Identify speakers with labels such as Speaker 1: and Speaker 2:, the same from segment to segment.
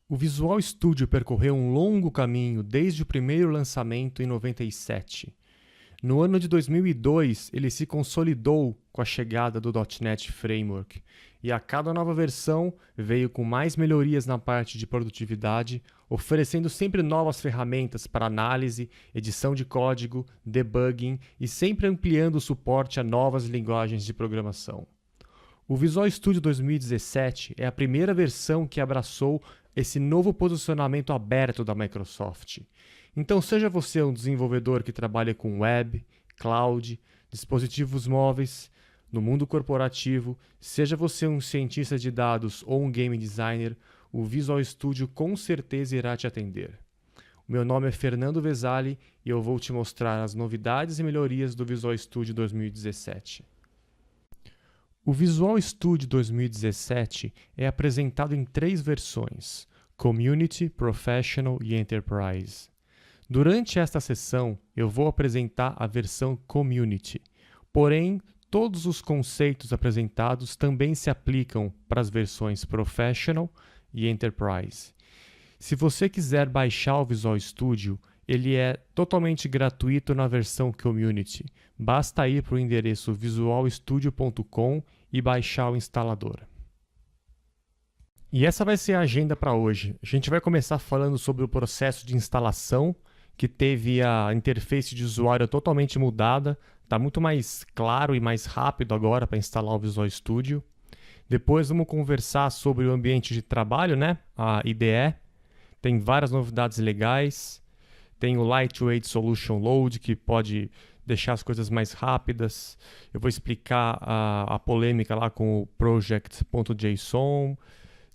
Speaker 1: O Visual Studio percorreu um longo caminho desde o primeiro lançamento em 97. No ano de 2002, ele se consolidou com a chegada do .NET Framework, e a cada nova versão veio com mais melhorias na parte de produtividade, oferecendo sempre novas ferramentas para análise, edição de código, debugging e sempre ampliando o suporte a novas linguagens de programação. O Visual Studio 2017 é a primeira versão que abraçou esse novo posicionamento aberto da Microsoft. Então, seja você um desenvolvedor que trabalha com web, cloud, dispositivos móveis, no mundo corporativo, seja você um cientista de dados ou um game designer, o Visual Studio com certeza irá te atender. O meu nome é Fernando Vesali e eu vou te mostrar as novidades e melhorias do Visual Studio 2017. O Visual Studio 2017 é apresentado em 3 versões: Community, Professional e Enterprise. Durante esta sessão, eu vou apresentar a versão Community, porém, todos os conceitos apresentados também se aplicam para as versões Professional e Enterprise. Se você quiser baixar o Visual Studio, ele é totalmente gratuito na versão Community. Basta ir para o endereço visualstudio.com e baixar o instalador. E essa vai ser a agenda para hoje. A gente vai começar falando sobre o processo de instalação, que teve a interface de usuário totalmente mudada. Está muito mais claro e mais rápido agora para instalar o Visual Studio. Depois vamos conversar sobre o ambiente de trabalho, né? A IDE. Tem várias novidades legais. Tem o Lightweight Solution Load, que pode deixar as coisas mais rápidas. Eu vou explicar a polêmica lá com o project.json.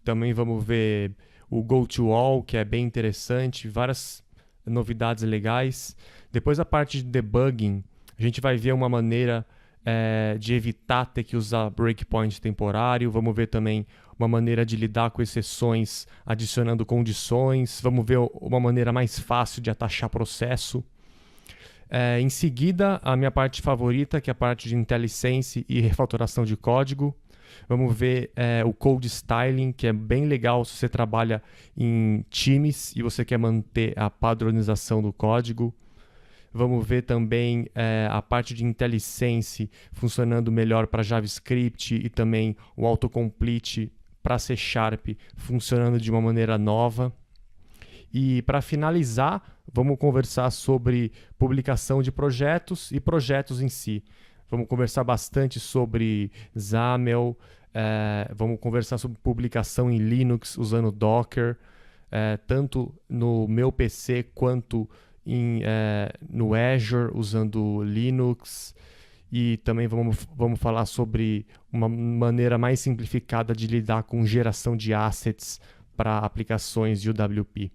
Speaker 1: Também vamos ver o GoToAll, que é bem interessante. Várias novidades legais. Depois a parte de debugging, a gente vai ver uma maneira de evitar ter que usar breakpoint temporário. Vamos ver também uma maneira de lidar com exceções adicionando condições. Vamos ver uma maneira mais fácil de atachar processo. Em seguida, a minha parte favorita, que é a parte de IntelliSense e refatoração de código. Vamos ver o Code Styling, que é bem legal se você trabalha em times e você quer manter a padronização do código. Vamos ver também a parte de IntelliSense funcionando melhor para JavaScript e também o autocomplete para C# funcionando de uma maneira nova. E para finalizar, vamos conversar sobre publicação de projetos e projetos em si. Vamos conversar bastante sobre XAML, vamos conversar sobre publicação em Linux usando Docker, tanto no meu PC quanto no Azure usando Linux. E também vamos falar sobre uma maneira mais simplificada de lidar com geração de assets para aplicações de UWP.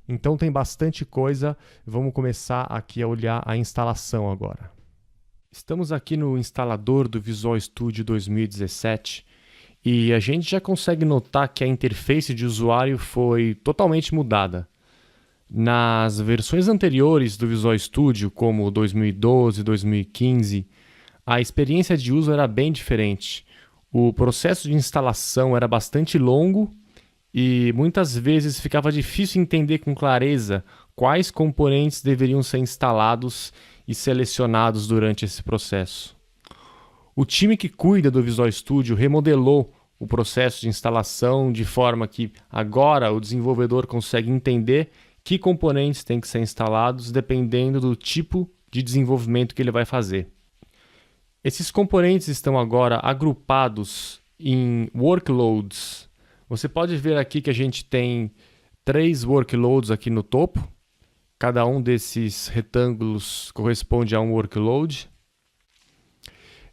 Speaker 1: Então tem bastante coisa, vamos começar aqui a olhar a instalação agora. Estamos aqui no instalador do Visual Studio 2017 e a gente já consegue notar que a interface de usuário foi totalmente mudada. Nas versões anteriores do Visual Studio, como 2012 e 2015, a experiência de uso era bem diferente. O processo de instalação era bastante longo e muitas vezes ficava difícil entender com clareza quais componentes deveriam ser instalados e selecionados durante esse processo. O time que cuida do Visual Studio remodelou o processo de instalação de forma que agora o desenvolvedor consegue entender que componentes têm que ser instalados dependendo do tipo de desenvolvimento que ele vai fazer. Esses componentes estão agora agrupados em workloads. Você pode ver aqui que a gente tem 3 workloads aqui no topo. Cada um desses retângulos corresponde a um workload.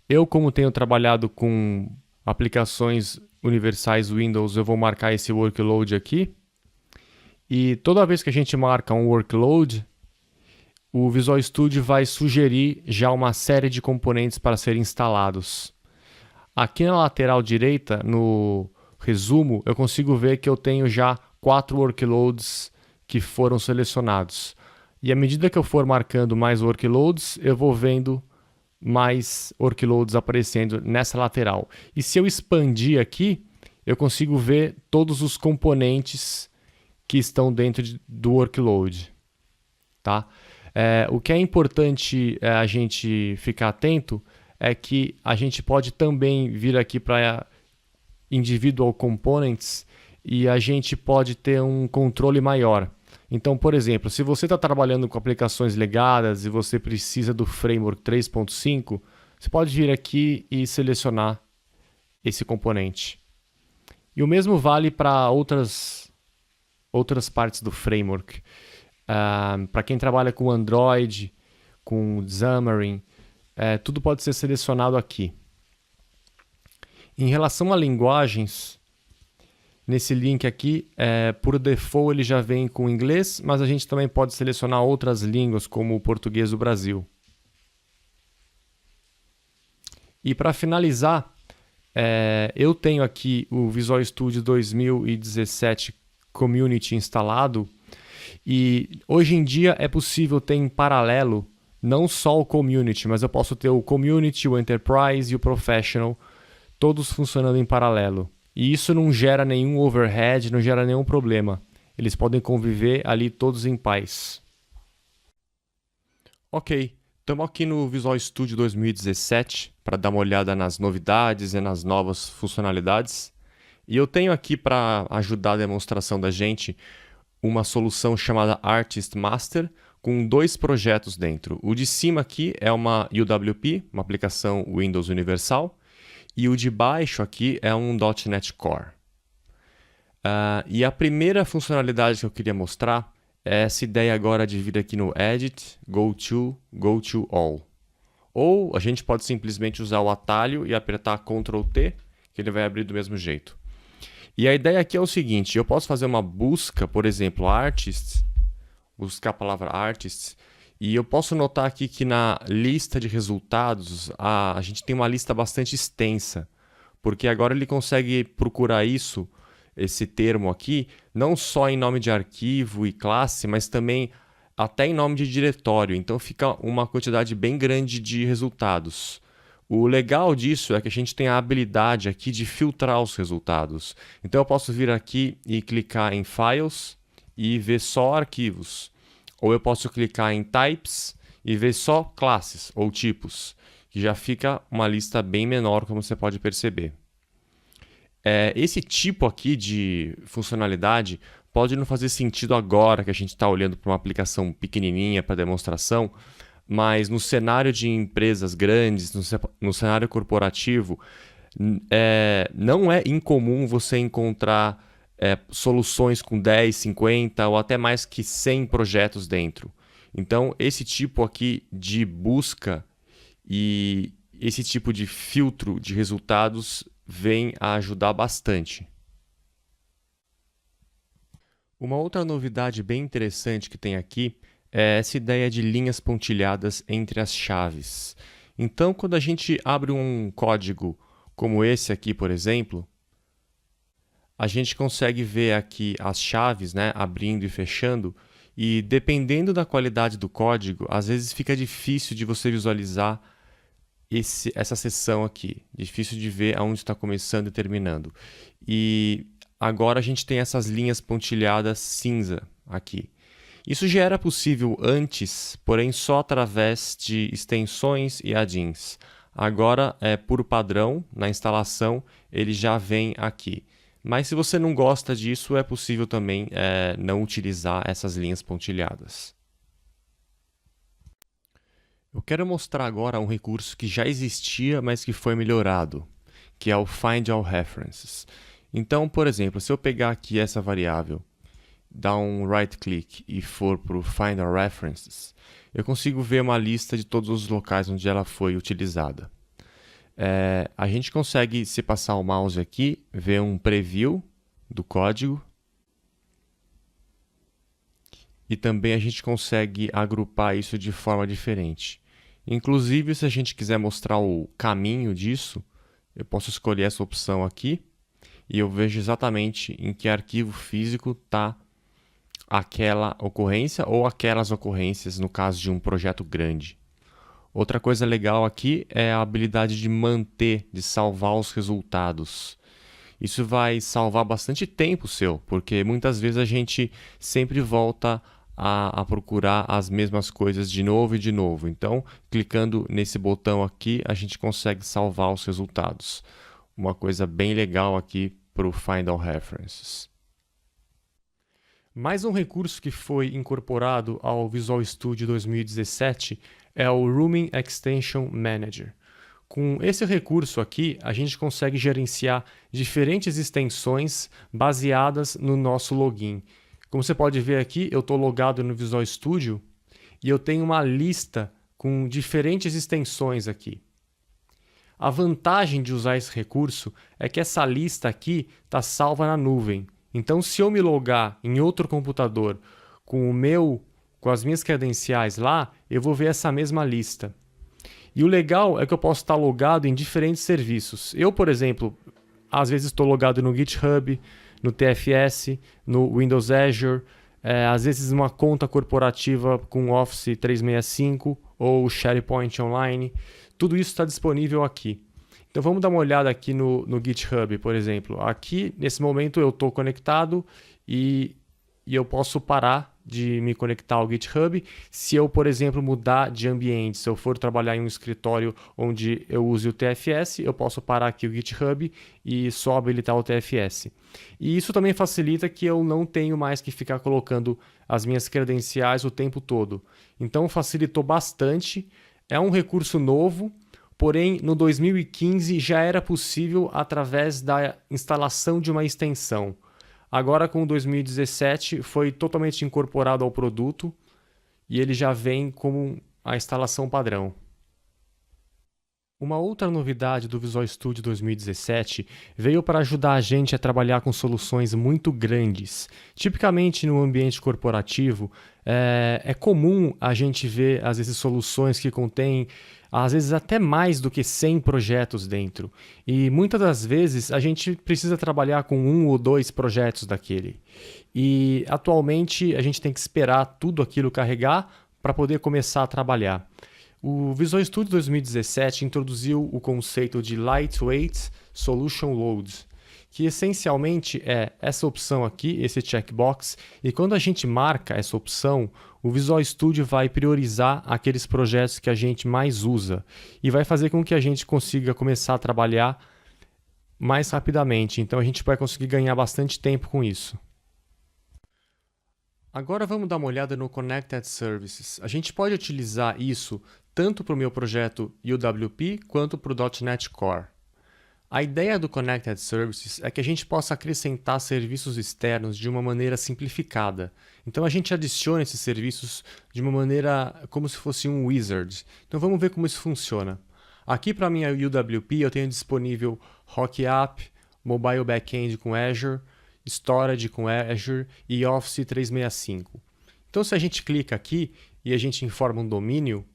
Speaker 1: Eu, como tenho trabalhado com aplicações universais Windows, eu vou marcar esse workload aqui. E toda vez que a gente marca um workload, o Visual Studio vai sugerir já uma série de componentes para serem instalados. Aqui na lateral direita, no resumo, eu consigo ver que eu tenho já 4 workloads que foram selecionados. E à medida que eu for marcando mais workloads, eu vou vendo mais workloads aparecendo nessa lateral. E se eu expandir aqui, eu consigo ver todos os componentes que estão dentro do workload. Tá? O que é importante a gente ficar atento é que a gente pode também vir aqui para Individual Components e a gente pode ter um controle maior. Então, por exemplo, se você está trabalhando com aplicações legadas e você precisa do Framework 3.5, você pode vir aqui e selecionar esse componente. E o mesmo vale para outras partes do Framework. Para quem trabalha com Android, com Xamarin, tudo pode ser selecionado aqui. Em relação a linguagens, nesse link aqui, por default ele já vem com inglês, mas a gente também pode selecionar outras línguas, como o português do Brasil. E para finalizar, eu tenho aqui o Visual Studio 2017 Community instalado, e hoje em dia é possível ter em paralelo não só o Community, mas eu posso ter o Community, o Enterprise e o Professional, todos funcionando em paralelo. E isso não gera nenhum overhead, não gera nenhum problema. Eles podem conviver ali todos em paz. Ok, estamos aqui no Visual Studio 2017 para dar uma olhada nas novidades e nas novas funcionalidades. E eu tenho aqui para ajudar a demonstração da gente uma solução chamada Artist Master com 2 projetos dentro. O de cima aqui é uma UWP, uma aplicação Windows Universal, e o de baixo aqui é um .NET Core. E a primeira funcionalidade que eu queria mostrar é essa ideia agora de vir aqui no Edit, Go to All. Ou a gente pode simplesmente usar o atalho e apertar Ctrl T, que ele vai abrir do mesmo jeito. E a ideia aqui é o seguinte, eu posso fazer uma busca, por exemplo, Artists, buscar a palavra Artists, e eu posso notar aqui que na lista de resultados a gente tem uma lista bastante extensa, porque agora ele consegue procurar esse termo aqui, não só em nome de arquivo e classe, mas também até em nome de diretório, então fica uma quantidade bem grande de resultados. O legal disso é que a gente tem a habilidade aqui de filtrar os resultados. Então eu posso vir aqui e clicar em Files e ver só arquivos. Ou eu posso clicar em Types e ver só classes ou tipos, que já fica uma lista bem menor, como você pode perceber. Esse tipo aqui de funcionalidade pode não fazer sentido agora que a gente está olhando para uma aplicação pequenininha para demonstração, mas no cenário de empresas grandes, no cenário corporativo, não é incomum você encontrar soluções com 10, 50 ou até mais que 100 projetos dentro. Então, esse tipo aqui de busca e esse tipo de filtro de resultados vem a ajudar bastante. Uma outra novidade bem interessante que tem aqui é essa ideia de linhas pontilhadas entre as chaves. Então, quando a gente abre um código como esse aqui, por exemplo, a gente consegue ver aqui as chaves, né, abrindo e fechando, e dependendo da qualidade do código, às vezes fica difícil de você visualizar essa seção aqui, difícil de ver aonde está começando e terminando. E agora a gente tem essas linhas pontilhadas cinza aqui. Isso já era possível antes, porém só através de extensões e add-ins. Agora, por padrão, na instalação, ele já vem aqui. Mas se você não gosta disso, é possível também não utilizar essas linhas pontilhadas. Eu quero mostrar agora um recurso que já existia, mas que foi melhorado, que é o Find All References. Então, por exemplo, se eu pegar aqui essa variável, dar um right click e for para o Find All References, eu consigo ver uma lista de todos os locais onde ela foi utilizada. A gente consegue, se passar o mouse aqui, ver um preview do código. E também a gente consegue agrupar isso de forma diferente. Inclusive, se a gente quiser mostrar o caminho disso, eu posso escolher essa opção aqui e eu vejo exatamente em que arquivo físico está aquela ocorrência ou aquelas ocorrências no caso de um projeto grande. Outra coisa legal aqui é a habilidade de manter, de salvar os resultados. Isso vai salvar bastante tempo seu, porque muitas vezes a gente sempre volta a procurar as mesmas coisas de novo e de novo. Então, clicando nesse botão aqui, a gente consegue salvar os resultados. Uma coisa bem legal aqui para o Find All References. Mais um recurso que foi incorporado ao Visual Studio 2017 é o Rooming Extension Manager. Com esse recurso aqui, a gente consegue gerenciar diferentes extensões baseadas no nosso login. Como você pode ver aqui, eu estou logado no Visual Studio e eu tenho uma lista com diferentes extensões aqui. A vantagem de usar esse recurso é que essa lista aqui está salva na nuvem. Então, se eu me logar em outro computador com as minhas credenciais lá, eu vou ver essa mesma lista. E o legal é que eu posso estar logado em diferentes serviços. Eu, por exemplo, às vezes estou logado no GitHub, no TFS, no Windows Azure, às vezes uma conta corporativa com Office 365 ou SharePoint Online. Tudo isso está disponível aqui. Então vamos dar uma olhada aqui no GitHub, por exemplo. Aqui, nesse momento, eu estou conectado e eu posso parar de me conectar ao GitHub se eu, por exemplo, mudar de ambiente. Se eu for trabalhar em um escritório onde eu use o TFS, eu posso parar aqui o GitHub e só habilitar o TFS. E isso também facilita que eu não tenho mais que ficar colocando as minhas credenciais o tempo todo. Então facilitou bastante. É um recurso novo, porém no 2015 já era possível através da instalação de uma extensão. Agora, com o 2017, foi totalmente incorporado ao produto e ele já vem como a instalação padrão. Uma outra novidade do Visual Studio 2017 veio para ajudar a gente a trabalhar com soluções muito grandes. Tipicamente, no ambiente corporativo, é comum a gente ver, às vezes, soluções que contêm às vezes até mais do que 100 projetos dentro. E muitas das vezes a gente precisa trabalhar com 1 ou 2 projetos daquele. E atualmente a gente tem que esperar tudo aquilo carregar para poder começar a trabalhar. O Visual Studio 2017 introduziu o conceito de Lightweight Solution Loads, que essencialmente é essa opção aqui, esse checkbox, e quando a gente marca essa opção, o Visual Studio vai priorizar aqueles projetos que a gente mais usa e vai fazer com que a gente consiga começar a trabalhar mais rapidamente. Então a gente vai conseguir ganhar bastante tempo com isso. Agora vamos dar uma olhada no Connected Services. A gente pode utilizar isso tanto para o meu projeto UWP quanto para o .NET Core. A ideia do Connected Services é que a gente possa acrescentar serviços externos de uma maneira simplificada. Então a gente adiciona esses serviços de uma maneira como se fosse um wizard. Então vamos ver como isso funciona. Aqui para a minha UWP eu tenho disponível Rock App, Mobile Backend com Azure, Storage com Azure e Office 365. Então se a gente clica aqui e a gente informa um domínio,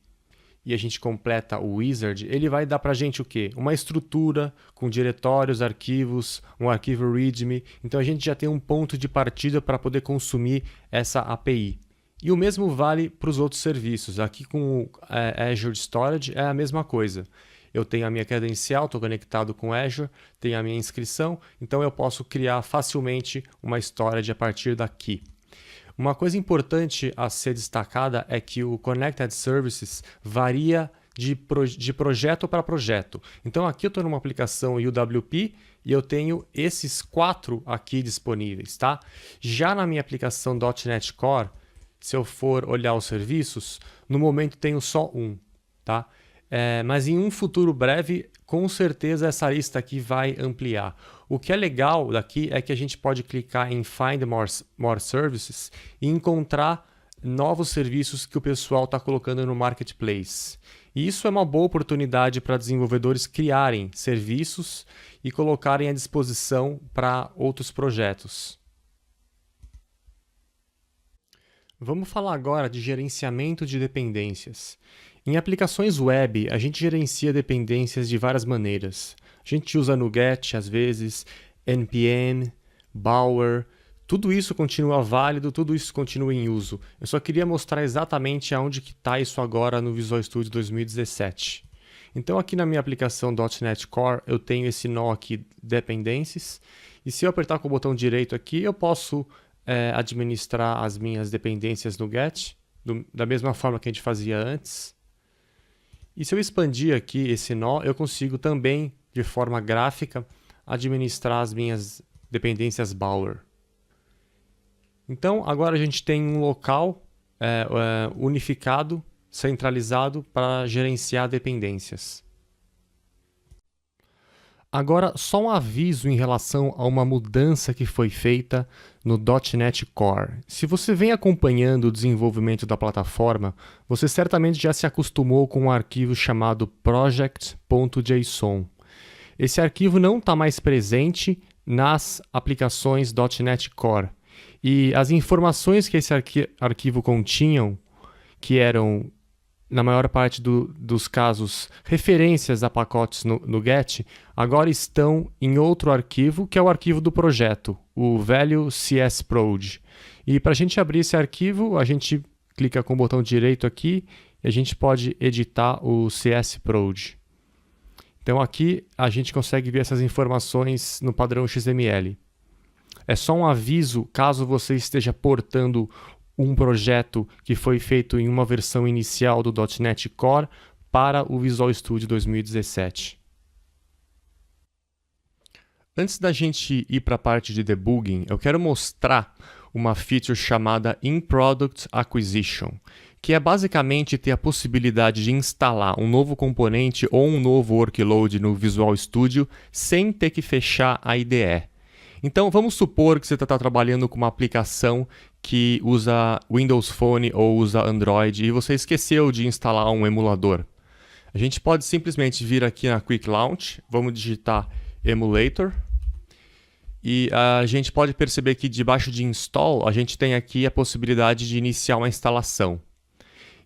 Speaker 1: e a gente completa o wizard, ele vai dar para a gente o quê? Uma estrutura com diretórios, arquivos, um arquivo README. Então a gente já tem um ponto de partida para poder consumir essa API. E o mesmo vale para os outros serviços. Aqui com o Azure Storage é a mesma coisa. Eu tenho a minha credencial, estou conectado com Azure, tenho a minha inscrição, então eu posso criar facilmente uma storage a partir daqui. Uma coisa importante a ser destacada é que o Connected Services varia de projeto para projeto. Então aqui eu estou numa aplicação UWP e eu tenho esses 4 aqui disponíveis. Tá? Já na minha aplicação .NET Core, se eu for olhar os serviços, no momento tenho só um. Tá? Mas em um futuro breve, com certeza essa lista aqui vai ampliar. O que é legal daqui é que a gente pode clicar em Find More Services e encontrar novos serviços que o pessoal está colocando no Marketplace. E isso é uma boa oportunidade para desenvolvedores criarem serviços e colocarem à disposição para outros projetos. Vamos falar agora de gerenciamento de dependências. Em aplicações web, a gente gerencia dependências de várias maneiras. A gente usa NuGet, às vezes, NPM, Bower, tudo isso continua válido, tudo isso continua em uso. Eu só queria mostrar exatamente aonde que está isso agora no Visual Studio 2017. Então aqui na minha aplicação .NET Core eu tenho esse nó aqui, Dependencies, e se eu apertar com o botão direito aqui, eu posso administrar as minhas dependências no Get, da mesma forma que a gente fazia antes. E se eu expandir aqui esse nó, eu consigo também, de forma gráfica, administrar as minhas dependências Bower. Então, agora a gente tem um local unificado, centralizado para gerenciar dependências. Agora, só um aviso em relação a uma mudança que foi feita no .NET Core. Se você vem acompanhando o desenvolvimento da plataforma, você certamente já se acostumou com um arquivo chamado project.json. Esse arquivo não está mais presente nas aplicações .NET Core. E as informações que esse arquivo continham, que eram, na maior parte dos casos, referências a pacotes no Get, agora estão em outro arquivo, que é o arquivo do projeto, o velho csproj. E para a gente abrir esse arquivo, a gente clica com o botão direito aqui e a gente pode editar o csproj. Então aqui a gente consegue ver essas informações no padrão XML. É só um aviso caso você esteja portando um projeto que foi feito em uma versão inicial do .NET Core para o Visual Studio 2017. Antes da gente ir para a parte de debugging, eu quero mostrar uma feature chamada In-Product Acquisition, que é basicamente ter a possibilidade de instalar um novo componente ou um novo workload no Visual Studio sem ter que fechar a IDE. Então, vamos supor que você está trabalhando com uma aplicação que usa Windows Phone ou usa Android e você esqueceu de instalar um emulador. A gente pode simplesmente vir aqui na Quick Launch, vamos digitar Emulator e a gente pode perceber que debaixo de Install a gente tem aqui a possibilidade de iniciar uma instalação.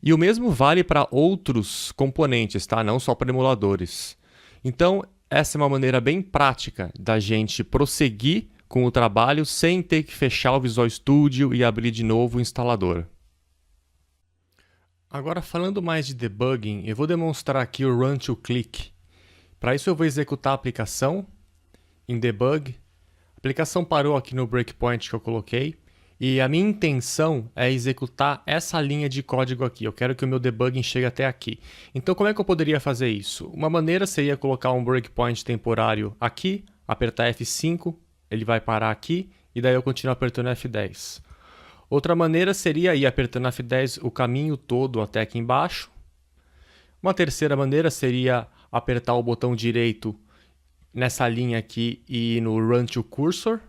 Speaker 1: E o mesmo vale para outros componentes, tá? Não só para emuladores. Então, essa é uma maneira bem prática da gente prosseguir com o trabalho sem ter que fechar o Visual Studio e abrir de novo o instalador. Agora, falando mais de debugging, eu vou demonstrar aqui o Run to Click. Para isso eu vou executar a aplicação em Debug. A aplicação parou aqui no breakpoint que eu coloquei. E a minha intenção é executar essa linha de código aqui. Eu quero que o meu debugging chegue até aqui. Então, como é que eu poderia fazer isso? Uma maneira seria colocar um breakpoint temporário aqui, apertar F5, ele vai parar aqui, e daí eu continuo apertando F10. Outra maneira seria ir apertando F10 o caminho todo até aqui embaixo. Uma terceira maneira seria apertar o botão direito nessa linha aqui e ir no Run to Cursor.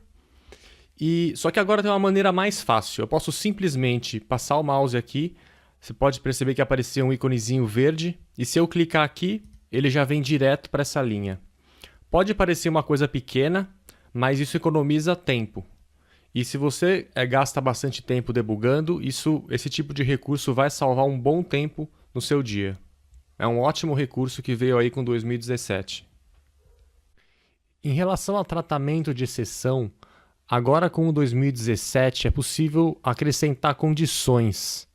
Speaker 1: Só que agora tem uma maneira mais fácil. Eu posso simplesmente passar o mouse aqui. Você pode perceber que apareceu um íconezinho verde. E se eu clicar aqui, ele já vem direto para essa linha. Pode parecer uma coisa pequena, mas isso economiza tempo. E se você gasta bastante tempo debugando, esse tipo de recurso vai salvar um bom tempo no seu dia. É um ótimo recurso que veio aí com 2017. Em relação ao tratamento de exceção, agora com o 2017 é possível acrescentar condições.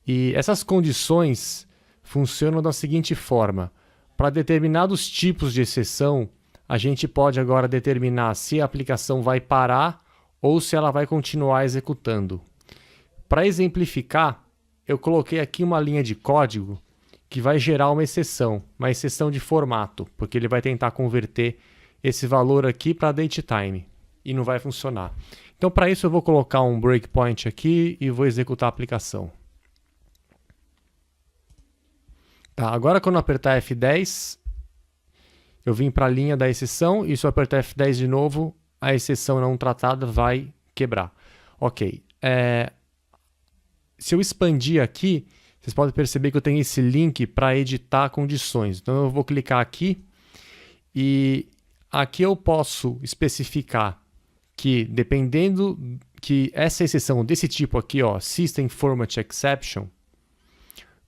Speaker 1: E essas condições funcionam da seguinte forma. Para determinados tipos de exceção, a gente pode agora determinar se a aplicação vai parar ou se ela vai continuar executando. Para exemplificar, eu coloquei aqui uma linha de código que vai gerar uma exceção de formato, porque ele vai tentar converter esse valor aqui para datetime. E não vai funcionar. Então, para isso, eu vou colocar um breakpoint aqui e vou executar a aplicação. Tá, agora, quando eu apertar F10, eu vim para a linha da exceção e se eu apertar F10 de novo, a exceção não tratada vai quebrar. Ok. Se eu expandir aqui, vocês podem perceber que eu tenho esse link para editar condições. Então, eu vou clicar aqui e aqui eu posso especificar que dependendo que essa exceção desse tipo aqui, ó, System Format Exception,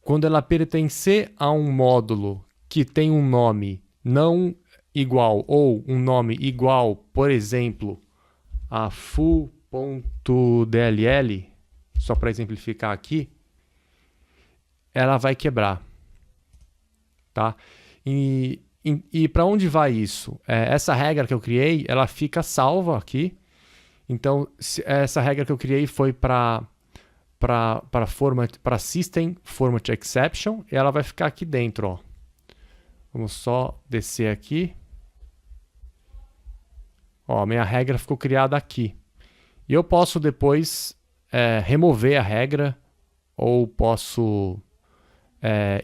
Speaker 1: quando ela pertencer a um módulo que tem um nome não igual ou um nome igual, por exemplo, a foo.dll, só para exemplificar aqui, ela vai quebrar, tá? E para onde vai isso? Essa regra que eu criei, ela fica salva aqui. Então, essa regra que eu criei foi para System Format Exception, e ela vai ficar aqui dentro, ó. Vamos só descer aqui. Ó, minha regra ficou criada aqui. E eu posso depois remover a regra, ou posso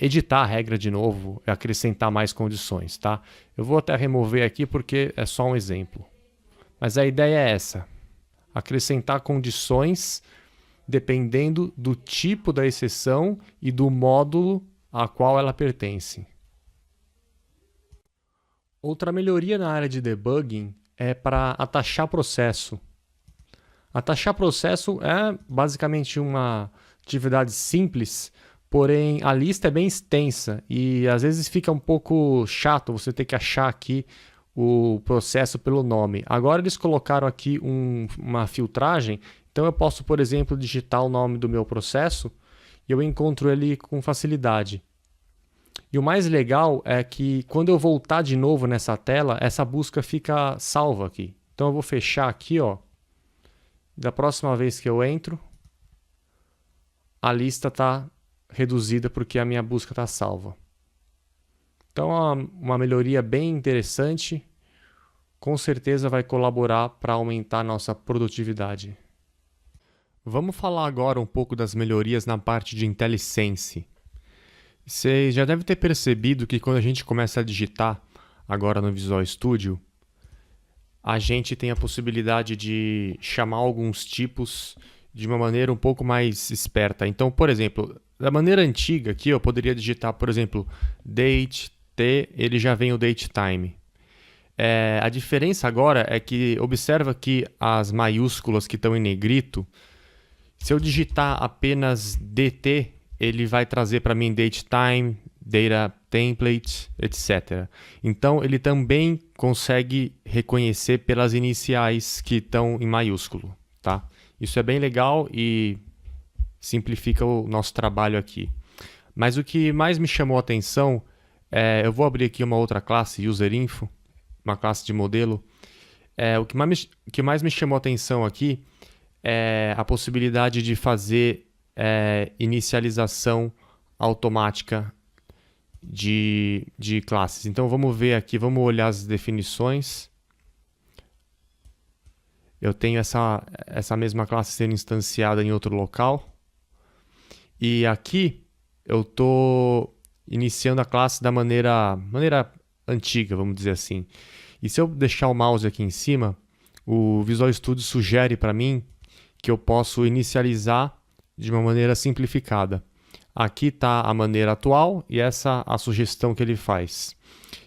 Speaker 1: editar a regra de novo e acrescentar mais condições, tá? Eu vou até remover aqui porque é só um exemplo. Mas a ideia é essa: acrescentar condições dependendo do tipo da exceção e do módulo a qual ela pertence. Outra melhoria na área de debugging é para atachar processo. Atachar processo é basicamente uma atividade simples, porém a lista é bem extensa e às vezes fica um pouco chato você ter que achar aqui o processo pelo nome. Agora eles colocaram aqui uma filtragem, então eu posso, por exemplo, digitar o nome do meu processo e eu encontro ele com facilidade. E o mais legal é que quando eu voltar de novo nessa tela, essa busca fica salva aqui. Então eu vou fechar aqui, ó. Da próxima vez que eu entro, a lista está reduzida porque a minha busca está salva. Então é uma melhoria bem interessante, com certeza vai colaborar para aumentar a nossa produtividade. Vamos falar agora um pouco das melhorias na parte de IntelliSense. Você já deve ter percebido que quando a gente começa a digitar agora no Visual Studio, a gente tem a possibilidade de chamar alguns tipos de uma maneira um pouco mais esperta. Então, por exemplo, da maneira antiga aqui, eu poderia digitar, por exemplo, date, T, ele já vem o datetime. A diferença agora é que, observa que as maiúsculas que estão em negrito, se eu digitar apenas DT, ele vai trazer para mim datetime, data template, etc. Então, ele também consegue reconhecer pelas iniciais que estão em maiúsculo, tá? Isso é bem legal e simplifica o nosso trabalho aqui. Mas o que mais me chamou a atenção, eu vou abrir aqui uma outra classe, UserInfo, uma classe de modelo. O que mais me chamou a atenção aqui é a possibilidade de fazer inicialização automática de classes. Então vamos ver aqui, vamos olhar as definições. Eu tenho essa mesma classe sendo instanciada em outro local. E aqui eu estou iniciando a classe da maneira antiga, vamos dizer assim. E se eu deixar o mouse aqui em cima, o Visual Studio sugere para mim que eu posso inicializar de uma maneira simplificada. Aqui está a maneira atual e essa a sugestão que ele faz.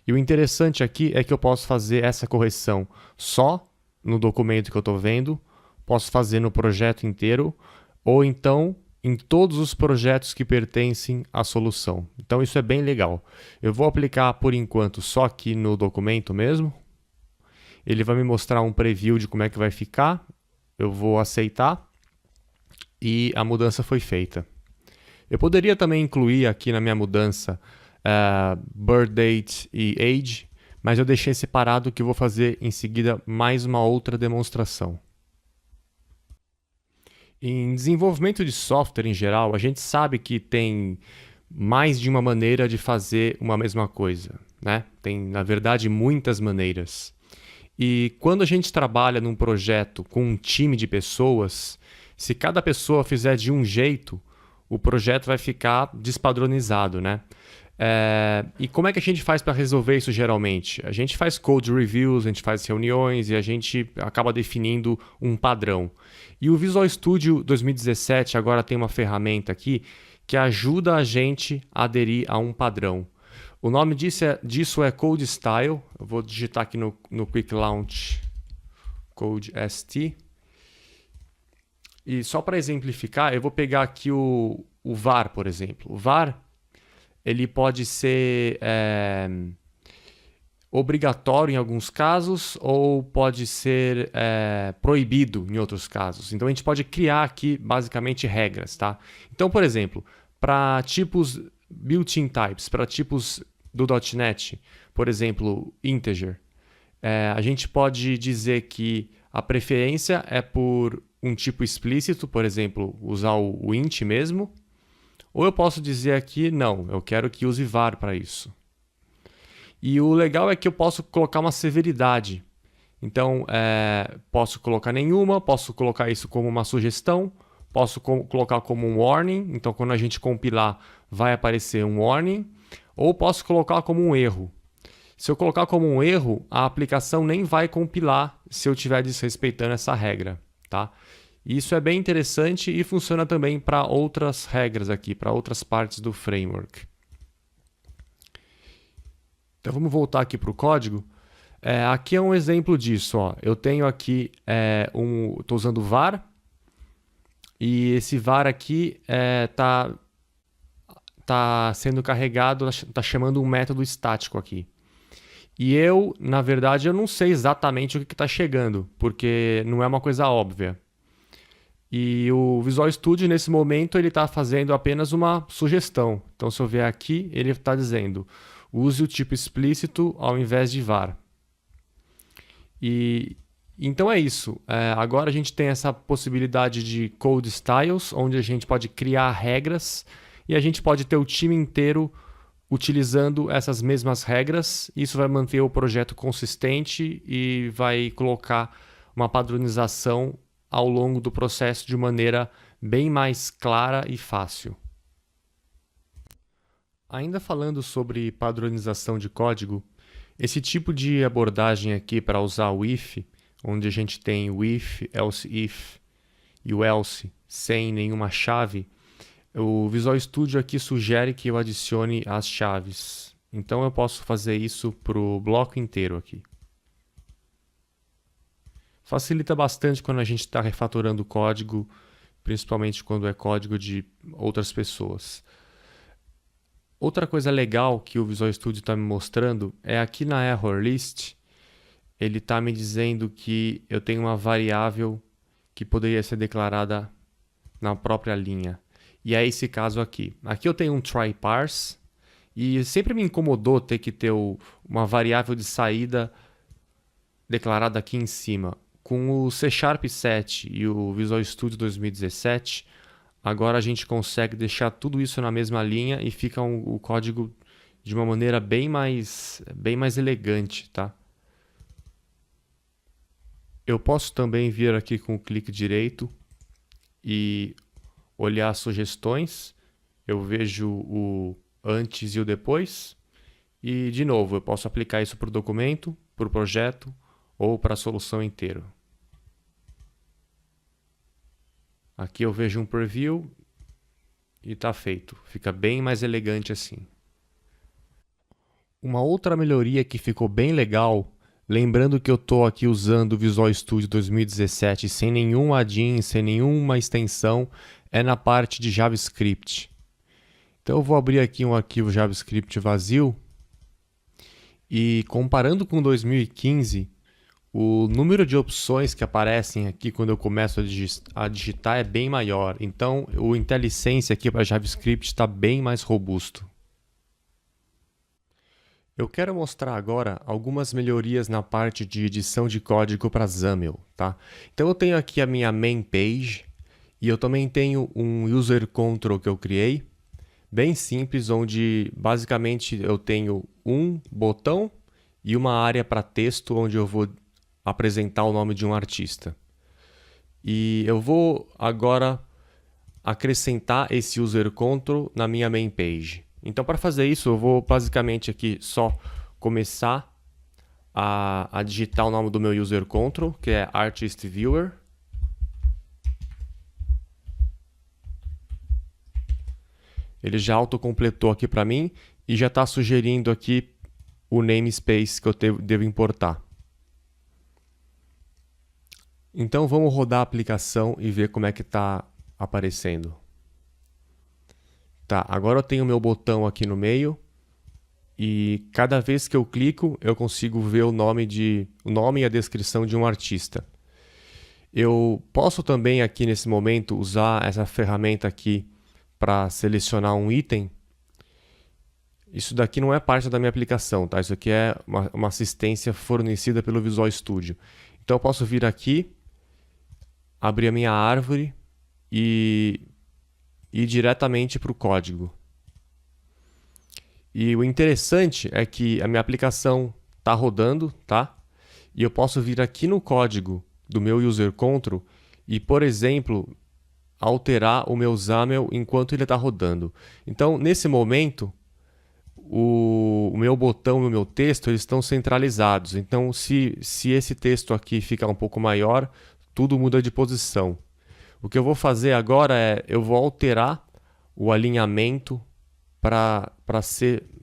Speaker 1: E o interessante aqui é que eu posso fazer essa correção só no documento que eu estou vendo, posso fazer no projeto inteiro, ou então em todos os projetos que pertencem à solução. Então isso é bem legal. Eu vou aplicar por enquanto só aqui no documento mesmo. Ele vai me mostrar um preview de como é que vai ficar. Eu vou aceitar e a mudança foi feita. Eu poderia também incluir aqui na minha mudança birth date e age, mas eu deixei separado que eu vou fazer em seguida mais uma outra demonstração. Em desenvolvimento de software em geral, a gente sabe que tem mais de uma maneira de fazer uma mesma coisa, né? Tem, na verdade, muitas maneiras. E quando a gente trabalha num projeto com um time de pessoas, se cada pessoa fizer de um jeito, o projeto vai ficar despadronizado, né? E como é que a gente faz para resolver isso geralmente? A gente faz code reviews, a gente faz reuniões e a gente acaba definindo um padrão. E o Visual Studio 2017 agora tem uma ferramenta aqui que ajuda a gente a aderir a um padrão. O nome disso é Code Style. Eu vou digitar aqui no Quick Launch Code ST. E só para exemplificar, eu vou pegar aqui o var, por exemplo. O var ele pode ser obrigatório em alguns casos ou pode ser proibido em outros casos. Então a gente pode criar aqui basicamente regras, tá? Então, por exemplo, para tipos built-in types, para tipos do .NET, por exemplo, integer, a gente pode dizer que a preferência é por um tipo explícito, por exemplo, usar o int mesmo, ou eu posso dizer aqui, não, eu quero que use var para isso. E o legal é que eu posso colocar uma severidade. Então, posso colocar nenhuma, posso colocar isso como uma sugestão, posso colocar como um warning, então quando a gente compilar vai aparecer um warning, ou posso colocar como um erro. Se eu colocar como um erro, a aplicação nem vai compilar se eu estiver desrespeitando essa regra, tá? Isso é bem interessante e funciona também para outras regras aqui, para outras partes do framework. Então vamos voltar aqui para o código. Aqui é um exemplo disso. Ó. Eu tenho aqui, estou usando var, e esse var aqui tá sendo carregado, está chamando um método estático aqui. E eu, na verdade, eu não sei exatamente o que está chegando, porque não é uma coisa óbvia. E o Visual Studio, nesse momento, ele está fazendo apenas uma sugestão. Então, se eu vier aqui, ele está dizendo, use o tipo explícito ao invés de var. E então é isso. Agora a gente tem essa possibilidade de code styles, onde a gente pode criar regras e a gente pode ter o time inteiro utilizando essas mesmas regras. Isso vai manter o projeto consistente e vai colocar uma padronização ao longo do processo de maneira bem mais clara e fácil. Ainda falando sobre padronização de código, esse tipo de abordagem aqui para usar o if, onde a gente tem o if, else if e o else sem nenhuma chave, o Visual Studio aqui sugere que eu adicione as chaves. Então eu posso fazer isso para o bloco inteiro aqui. Facilita bastante quando a gente está refatorando o código, principalmente quando é código de outras pessoas. Outra coisa legal que o Visual Studio está me mostrando é aqui na Error List, ele está me dizendo que eu tenho uma variável que poderia ser declarada na própria linha. E é esse caso aqui. Aqui eu tenho um try parse e sempre me incomodou ter que ter uma variável de saída declarada aqui em cima. Com o C Sharp 7 e o Visual Studio 2017, agora a gente consegue deixar tudo isso na mesma linha e fica o código de uma maneira bem mais elegante, tá? Eu posso também vir aqui com o clique direito e olhar as sugestões. Eu vejo o antes e o depois. E, de novo, eu posso aplicar isso para o documento, para o projeto ou para a solução inteira. Aqui eu vejo um preview e está feito. Fica bem mais elegante assim. Uma outra melhoria que ficou bem legal, lembrando que eu estou aqui usando o Visual Studio 2017 sem nenhum add-in, sem nenhuma extensão, é na parte de JavaScript. Então eu vou abrir aqui um arquivo JavaScript vazio e comparando com 2015, o número de opções que aparecem aqui quando eu começo a digitar é bem maior. Então o IntelliSense aqui para JavaScript está bem mais robusto. Eu quero mostrar agora algumas melhorias na parte de edição de código para XAML, tá? Então eu tenho aqui a minha main page e eu também tenho um user control que eu criei, bem simples, onde basicamente eu tenho um botão e uma área para texto onde eu vou apresentar o nome de um artista. E eu vou agora acrescentar esse user control na minha main page. Então, para fazer isso, eu vou basicamente aqui só começar a digitar o nome do meu user control, que é Artist Viewer. Ele já autocompletou aqui para mim e já está sugerindo aqui o namespace que eu devo importar. Então vamos rodar a aplicação e ver como é que está aparecendo. Tá, agora eu tenho o meu botão aqui no meio e cada vez que eu clico eu consigo ver o nome e a descrição de um artista. Eu posso também aqui nesse momento usar essa ferramenta aqui para selecionar um item. Isso daqui não é parte da minha aplicação, tá? Isso aqui é uma assistência fornecida pelo Visual Studio. Então eu posso vir aqui, abrir a minha árvore e ir diretamente para o código. E o interessante é que a minha aplicação está rodando, tá? E eu posso vir aqui no código do meu user control e, por exemplo, alterar o meu XAML enquanto ele está rodando. Então, nesse momento, o meu botão e o meu texto eles estão centralizados. Então, se esse texto aqui ficar um pouco maior, tudo muda de posição. O que eu vou fazer agora é, eu vou alterar o alinhamento para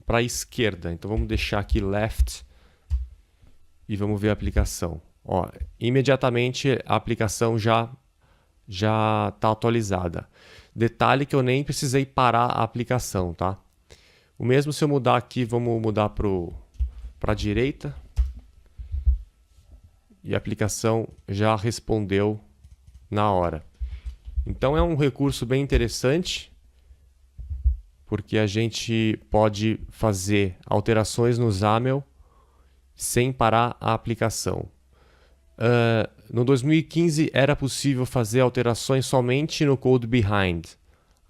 Speaker 1: a esquerda. Então, vamos deixar aqui left e vamos ver a aplicação. Ó, imediatamente a aplicação já está atualizada. Detalhe que eu nem precisei parar a aplicação, tá? O mesmo se eu mudar aqui, vamos mudar para a direita. E a aplicação já respondeu na hora. Então é um recurso bem interessante, porque a gente pode fazer alterações no XAML sem parar a aplicação. No 2015 era possível fazer alterações somente no code behind.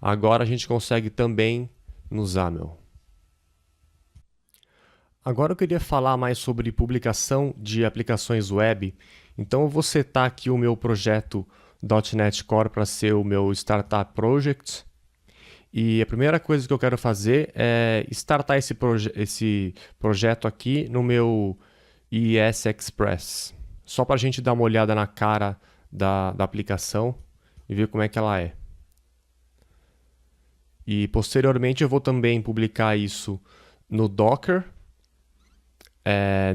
Speaker 1: Agora a gente consegue também no XAML. Agora eu queria falar mais sobre publicação de aplicações web. Então eu vou setar aqui o meu projeto .NET Core para ser o meu Startup Project. E a primeira coisa que eu quero fazer é startar esse projeto aqui no meu ES Express. Só para a gente dar uma olhada na cara da aplicação e ver como é que ela é. E posteriormente eu vou também publicar isso no Docker.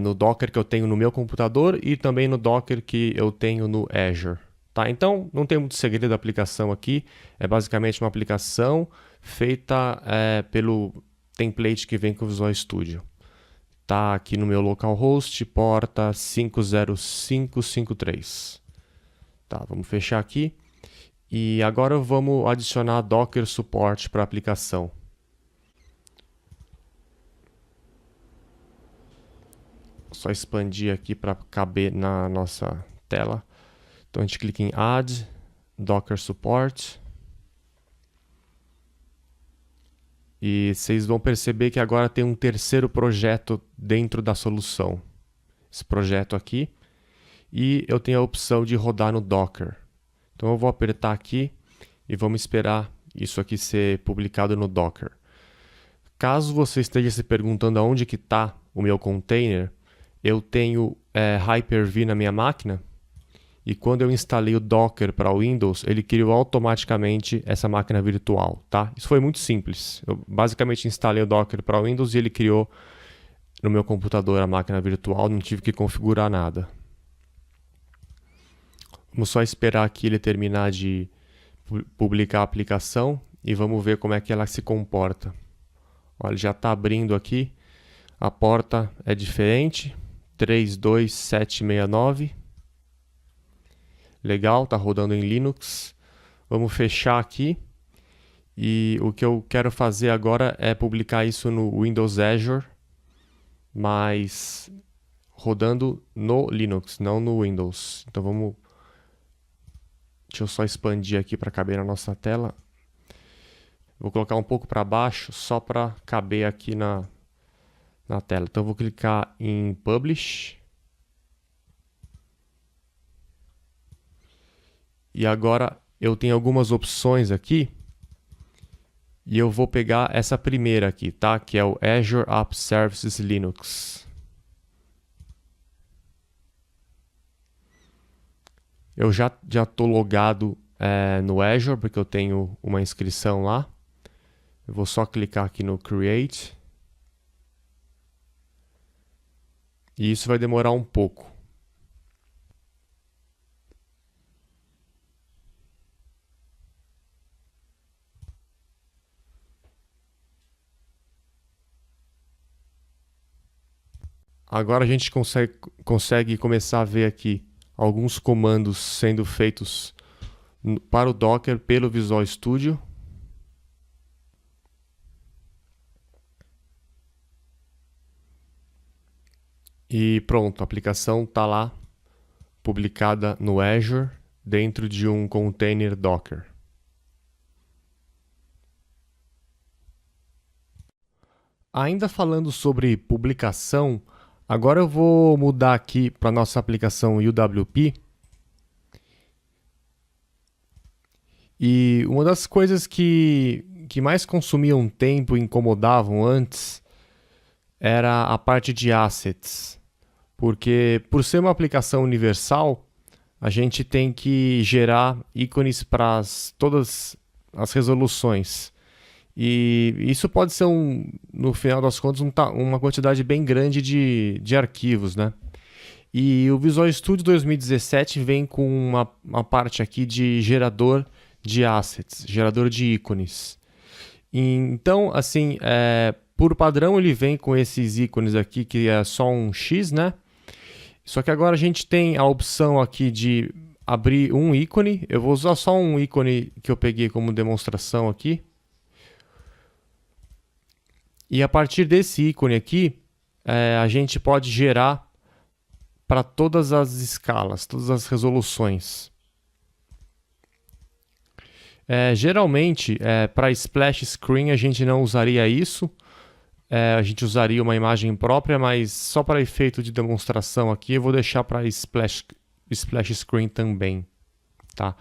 Speaker 1: No Docker que eu tenho no meu computador e também no Docker que eu tenho no Azure. Tá? Então, não tem muito segredo da aplicação aqui. É basicamente uma aplicação feita pelo template que vem com o Visual Studio. Tá aqui no meu localhost, porta 50553. Tá, vamos fechar aqui. E agora vamos adicionar Docker Support para a aplicação. Só expandir aqui para caber na nossa tela. Então a gente clica em Add, Docker Support. E vocês vão perceber que agora tem um terceiro projeto dentro da solução. Esse projeto aqui. E eu tenho a opção de rodar no Docker. Então eu vou apertar aqui e vamos esperar isso aqui ser publicado no Docker. Caso você esteja se perguntando aonde que está o meu container, eu tenho Hyper-V na minha máquina e quando eu instalei o Docker para o Windows, ele criou automaticamente essa máquina virtual, tá? Isso foi muito simples. Eu basicamente instalei o Docker para o Windows e ele criou no meu computador a máquina virtual, não tive que configurar nada. Vamos só esperar aqui ele terminar de publicar a aplicação e vamos ver como é que ela se comporta. Olha, já está abrindo aqui, a porta é diferente. 32769. Legal, tá rodando em Linux. Vamos fechar aqui. E o que eu quero fazer agora é publicar isso no Windows Azure, mas rodando no Linux, não no Windows. Então vamos... Deixa eu só expandir aqui para caber na nossa tela. Vou colocar um pouco para baixo, só para caber aqui na tela. Então eu vou clicar em Publish. E agora eu tenho algumas opções aqui. E eu vou pegar essa primeira aqui, tá? Que é o Azure App Services Linux. Eu já estou logado no Azure, porque eu tenho uma inscrição lá. Eu vou só clicar aqui no Create. E isso vai demorar um pouco. Agora a gente consegue começar a ver aqui alguns comandos sendo feitos para o Docker pelo Visual Studio. E pronto, a aplicação está lá, publicada no Azure, dentro de um container Docker. Ainda falando sobre publicação, agora eu vou mudar aqui para a nossa aplicação UWP. E uma das coisas que mais consumiam tempo e incomodavam antes era a parte de assets. Porque por ser uma aplicação universal, a gente tem que gerar ícones para todas as resoluções. E isso pode ser, no final das contas, uma quantidade bem grande de arquivos, né? E o Visual Studio 2017 vem com uma parte aqui de gerador de assets, gerador de ícones. Então, assim, por padrão ele vem com esses ícones aqui, que é só um X, né? Só que agora a gente tem a opção aqui de abrir um ícone. Eu vou usar só um ícone que eu peguei como demonstração aqui. E a partir desse ícone aqui, a gente pode gerar para todas as escalas, todas as resoluções. Geralmente, para splash screen a gente não usaria isso. A gente usaria uma imagem própria, mas só para efeito de demonstração aqui, eu vou deixar para splash screen também. Tá?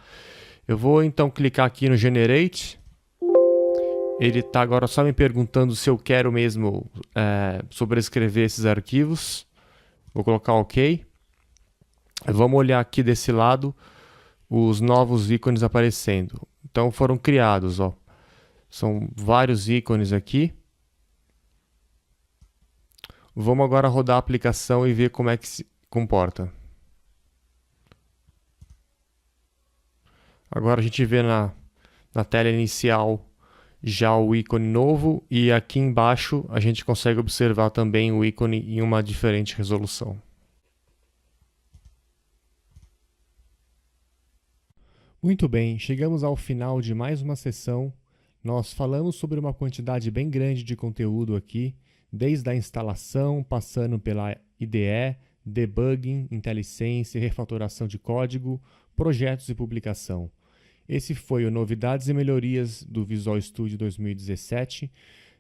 Speaker 1: Eu vou então clicar aqui no Generate. Ele está agora só me perguntando se eu quero mesmo sobrescrever esses arquivos. Vou colocar OK. Vamos olhar aqui desse lado os novos ícones aparecendo. Então foram criados, ó. São vários ícones aqui. Vamos agora rodar a aplicação e ver como é que se comporta. Agora a gente vê na tela inicial já o ícone novo e aqui embaixo a gente consegue observar também o ícone em uma diferente resolução. Muito bem, chegamos ao final de mais uma sessão. Nós falamos sobre uma quantidade bem grande de conteúdo aqui, desde a instalação, passando pela IDE, debugging, IntelliSense, refatoração de código, projetos e publicação. Esse foi o Novidades e Melhorias do Visual Studio 2017.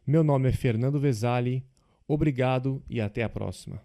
Speaker 1: Meu nome é Fernando Vesali. Obrigado e até a próxima.